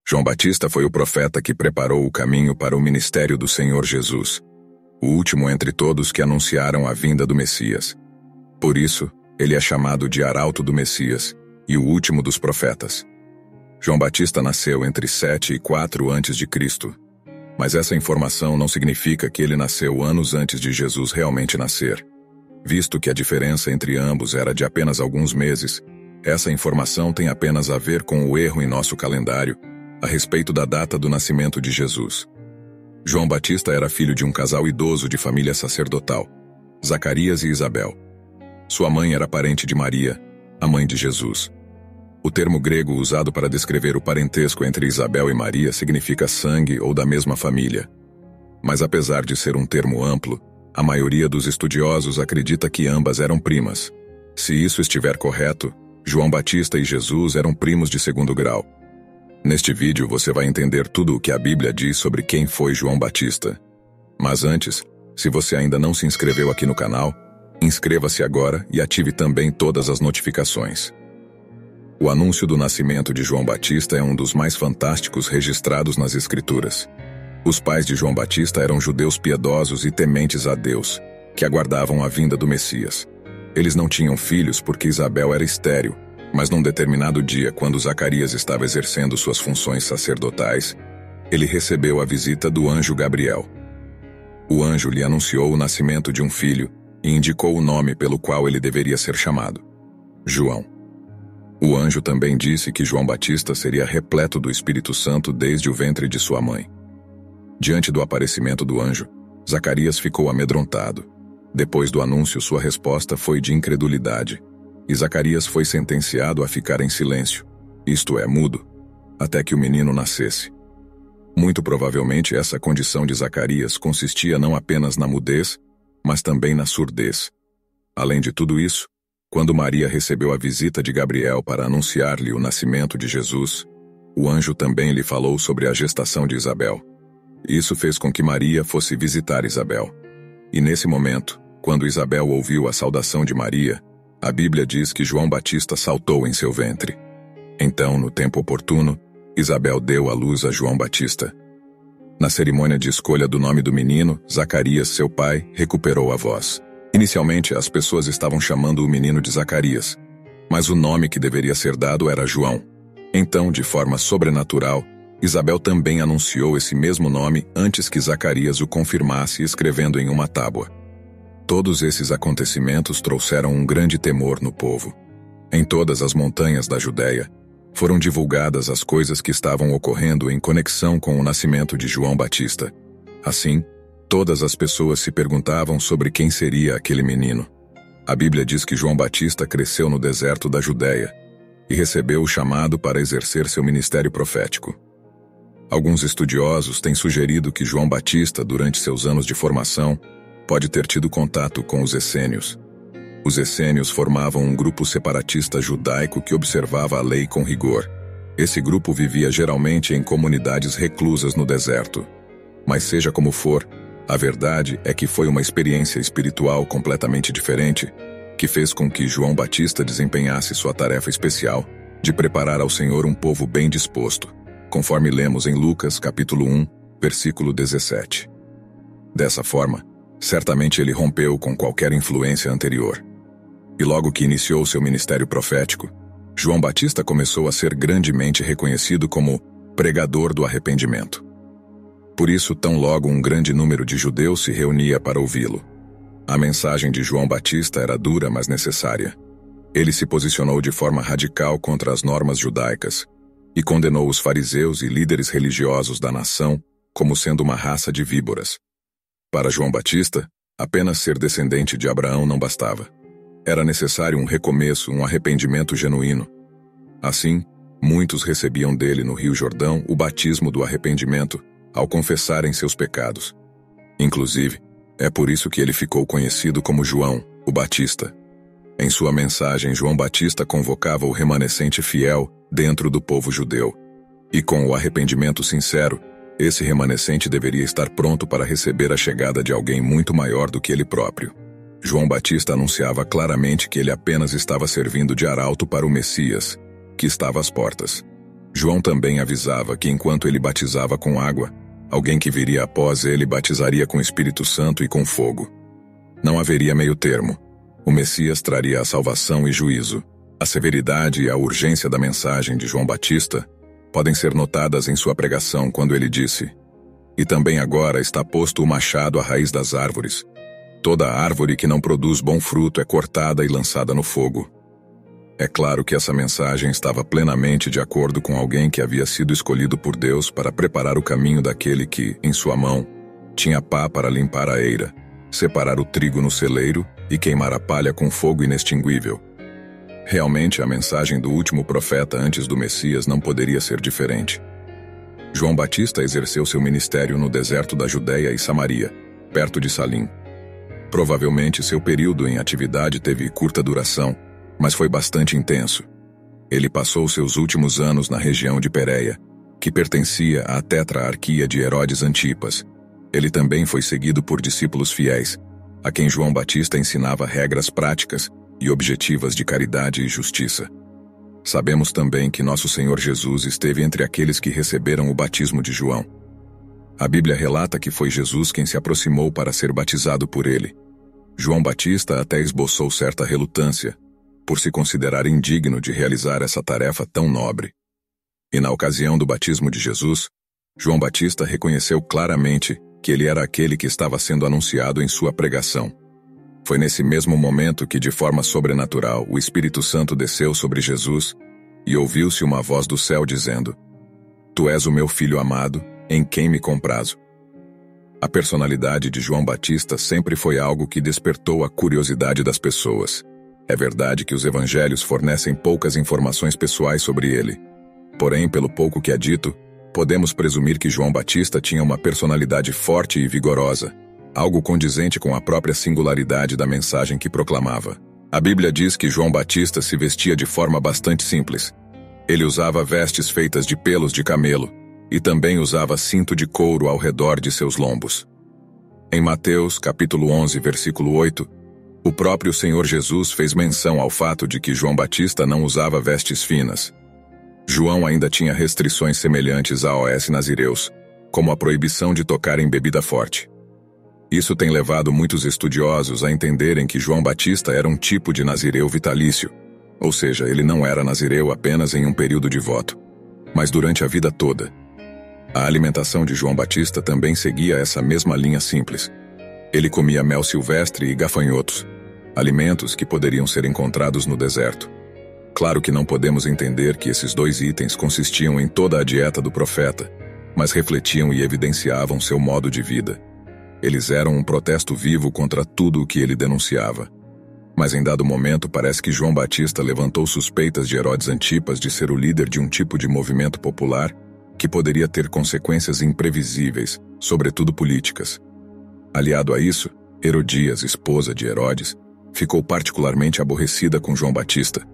João Batista foi o profeta que preparou o caminho para o ministério do Senhor Jesus, o último entre todos que anunciaram a vinda do Messias. Por isso, ele é chamado de arauto do Messias e o último dos profetas. João Batista nasceu entre 7 e 4 a.C., mas essa informação não significa que ele nasceu anos antes de Jesus realmente nascer. Visto que a diferença entre ambos era de apenas alguns meses, essa informação tem apenas a ver com o erro em nosso calendário a respeito da data do nascimento de Jesus. João Batista era filho de um casal idoso de família sacerdotal, Zacarias e Isabel. Sua mãe era parente de Maria, a mãe de Jesus. O termo grego usado para descrever o parentesco entre Isabel e Maria significa sangue ou da mesma família. Mas apesar de ser um termo amplo, a maioria dos estudiosos acredita que ambas eram primas. Se isso estiver correto, João Batista e Jesus eram primos de segundo grau. Neste vídeo você vai entender tudo o que a Bíblia diz sobre quem foi João Batista. Mas antes, se você ainda não se inscreveu aqui no canal, inscreva-se agora e ative também todas as notificações. O anúncio do nascimento de João Batista é um dos mais fantásticos registrados nas Escrituras. Os pais de João Batista eram judeus piedosos e tementes a Deus, que aguardavam a vinda do Messias. Eles não tinham filhos porque Isabel era estéril, mas num determinado dia, quando Zacarias estava exercendo suas funções sacerdotais, ele recebeu a visita do anjo Gabriel. O anjo lhe anunciou o nascimento de um filho e indicou o nome pelo qual ele deveria ser chamado: João. O anjo também disse que João Batista seria repleto do Espírito Santo desde o ventre de sua mãe. Diante do aparecimento do anjo, Zacarias ficou amedrontado. Depois do anúncio, sua resposta foi de incredulidade, e Zacarias foi sentenciado a ficar em silêncio, isto é, mudo, até que o menino nascesse. Muito provavelmente essa condição de Zacarias consistia não apenas na mudez, mas também na surdez. Além de tudo isso, quando Maria recebeu a visita de Gabriel para anunciar-lhe o nascimento de Jesus, o anjo também lhe falou sobre a gestação de Isabel. Isso fez com que Maria fosse visitar Isabel. E nesse momento, quando Isabel ouviu a saudação de Maria, a Bíblia diz que João Batista saltou em seu ventre. Então, no tempo oportuno, Isabel deu à luz a João Batista. Na cerimônia de escolha do nome do menino, Zacarias, seu pai, recuperou a voz. Inicialmente, as pessoas estavam chamando o menino de Zacarias, mas o nome que deveria ser dado era João. Então, de forma sobrenatural, Isabel também anunciou esse mesmo nome antes que Zacarias o confirmasse escrevendo em uma tábua. Todos esses acontecimentos trouxeram um grande temor no povo. Em todas as montanhas da Judéia, foram divulgadas as coisas que estavam ocorrendo em conexão com o nascimento de João Batista. Assim, todas as pessoas se perguntavam sobre quem seria aquele menino. A Bíblia diz que João Batista cresceu no deserto da Judéia e recebeu o chamado para exercer seu ministério profético. Alguns estudiosos têm sugerido que João Batista, durante seus anos de formação, pode ter tido contato com os essênios. Os essênios formavam um grupo separatista judaico que observava a lei com rigor. Esse grupo vivia geralmente em comunidades reclusas no deserto. Mas seja como for, a verdade é que foi uma experiência espiritual completamente diferente que fez com que João Batista desempenhasse sua tarefa especial de preparar ao Senhor um povo bem disposto, conforme lemos em Lucas capítulo 1, versículo 17. Dessa forma, certamente ele rompeu com qualquer influência anterior. E logo que iniciou seu ministério profético, João Batista começou a ser grandemente reconhecido como pregador do arrependimento. Por isso, tão logo um grande número de judeus se reunia para ouvi-lo. A mensagem de João Batista era dura, mas necessária. Ele se posicionou de forma radical contra as normas judaicas e condenou os fariseus e líderes religiosos da nação como sendo uma raça de víboras. Para João Batista, apenas ser descendente de Abraão não bastava. Era necessário um recomeço, um arrependimento genuíno. Assim, muitos recebiam dele no Rio Jordão o batismo do arrependimento ao confessarem seus pecados. Inclusive, é por isso que ele ficou conhecido como João, o Batista. Em sua mensagem, João Batista convocava o remanescente fiel dentro do povo judeu. E com o arrependimento sincero, esse remanescente deveria estar pronto para receber a chegada de alguém muito maior do que ele próprio. João Batista anunciava claramente que ele apenas estava servindo de arauto para o Messias, que estava às portas. João também avisava que enquanto ele batizava com água, alguém que viria após ele batizaria com o Espírito Santo e com fogo. Não haveria meio termo. O Messias traria a salvação e juízo. A severidade e a urgência da mensagem de João Batista podem ser notadas em sua pregação quando ele disse: "E também agora está posto o machado à raiz das árvores. Toda árvore que não produz bom fruto é cortada e lançada no fogo." É claro que essa mensagem estava plenamente de acordo com alguém que havia sido escolhido por Deus para preparar o caminho daquele que, em sua mão, tinha pá para limpar a eira, separar o trigo no celeiro e queimar a palha com fogo inextinguível. Realmente, a mensagem do último profeta antes do Messias não poderia ser diferente. João Batista exerceu seu ministério no deserto da Judéia e Samaria, perto de Salim. Provavelmente seu período em atividade teve curta duração, mas foi bastante intenso. Ele passou seus últimos anos na região de Pérea, que pertencia à tetrarquia de Herodes Antipas. Ele também foi seguido por discípulos fiéis, a quem João Batista ensinava regras práticas e objetivas de caridade e justiça. Sabemos também que nosso Senhor Jesus esteve entre aqueles que receberam o batismo de João. A Bíblia relata que foi Jesus quem se aproximou para ser batizado por ele. João Batista até esboçou certa relutância, por se considerar indigno de realizar essa tarefa tão nobre. E na ocasião do batismo de Jesus, João Batista reconheceu claramente que ele era aquele que estava sendo anunciado em sua pregação. Foi nesse mesmo momento que, de forma sobrenatural, o Espírito Santo desceu sobre Jesus e ouviu-se uma voz do céu dizendo: "Tu és o meu filho amado, em quem me comprazo." A personalidade de João Batista sempre foi algo que despertou a curiosidade das pessoas. É verdade que os evangelhos fornecem poucas informações pessoais sobre ele. Porém, pelo pouco que é dito, podemos presumir que João Batista tinha uma personalidade forte e vigorosa, algo condizente com a própria singularidade da mensagem que proclamava. A Bíblia diz que João Batista se vestia de forma bastante simples. Ele usava vestes feitas de pelos de camelo e também usava cinto de couro ao redor de seus lombos. Em Mateus, capítulo 11, versículo 8, o próprio Senhor Jesus fez menção ao fato de que João Batista não usava vestes finas. João ainda tinha restrições semelhantes aos nazireus, como a proibição de tocar em bebida forte. Isso tem levado muitos estudiosos a entenderem que João Batista era um tipo de nazireu vitalício, ou seja, ele não era nazireu apenas em um período de voto, mas durante a vida toda. A alimentação de João Batista também seguia essa mesma linha simples. Ele comia mel silvestre e gafanhotos, alimentos que poderiam ser encontrados no deserto. Claro que não podemos entender que esses dois itens consistiam em toda a dieta do profeta, mas refletiam e evidenciavam seu modo de vida. Eles eram um protesto vivo contra tudo o que ele denunciava. Mas em dado momento parece que João Batista levantou suspeitas de Herodes Antipas de ser o líder de um tipo de movimento popular que poderia ter consequências imprevisíveis, sobretudo políticas. Aliado a isso, Herodias, esposa de Herodes, ficou particularmente aborrecida com João Batista,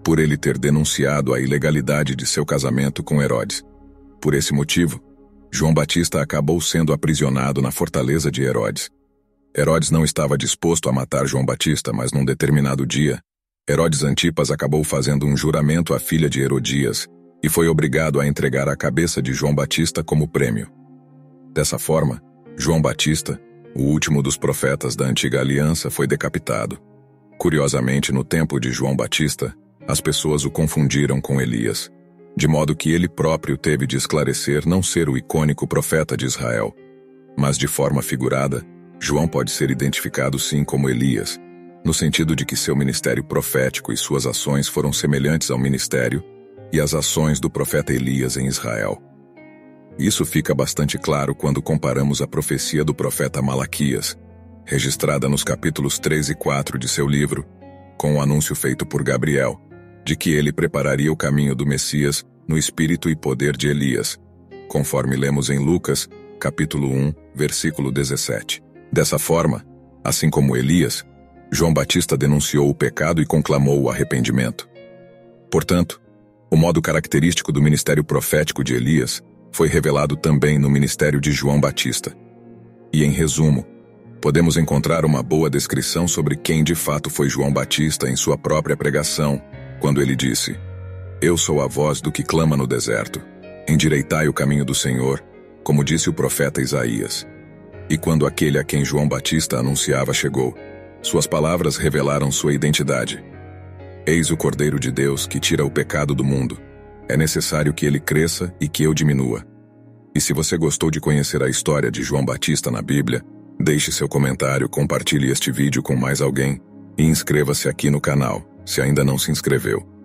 por ele ter denunciado a ilegalidade de seu casamento com Herodes. Por esse motivo, João Batista acabou sendo aprisionado na fortaleza de Herodes. Herodes não estava disposto a matar João Batista, mas num determinado dia, Herodes Antipas acabou fazendo um juramento à filha de Herodias e foi obrigado a entregar a cabeça de João Batista como prêmio. Dessa forma, João Batista, o último dos profetas da antiga aliança, foi decapitado. Curiosamente, no tempo de João Batista, as pessoas o confundiram com Elias, de modo que ele próprio teve de esclarecer não ser o icônico profeta de Israel. Mas de forma figurada, João pode ser identificado sim como Elias, no sentido de que seu ministério profético e suas ações foram semelhantes ao ministério e às ações do profeta Elias em Israel. Isso fica bastante claro quando comparamos a profecia do profeta Malaquias, registrada nos capítulos 3 e 4 de seu livro, com o anúncio feito por Gabriel, de que ele prepararia o caminho do Messias no espírito e poder de Elias, conforme lemos em Lucas, capítulo 1, versículo 17. Dessa forma, assim como Elias, João Batista denunciou o pecado e conclamou o arrependimento. Portanto, o modo característico do ministério profético de Elias foi revelado também no ministério de João Batista. E, em resumo, podemos encontrar uma boa descrição sobre quem de fato foi João Batista em sua própria pregação, quando ele disse: Eu sou a voz do que clama no deserto. Endireitai o caminho do Senhor, como disse o profeta Isaías. E quando aquele a quem João Batista anunciava chegou, suas palavras revelaram sua identidade. Eis o Cordeiro de Deus que tira o pecado do mundo. É necessário que ele cresça e que eu diminua. E se você gostou de conhecer a história de João Batista na Bíblia, deixe seu comentário, compartilhe este vídeo com mais alguém e inscreva-se aqui no canal, se ainda não se inscreveu.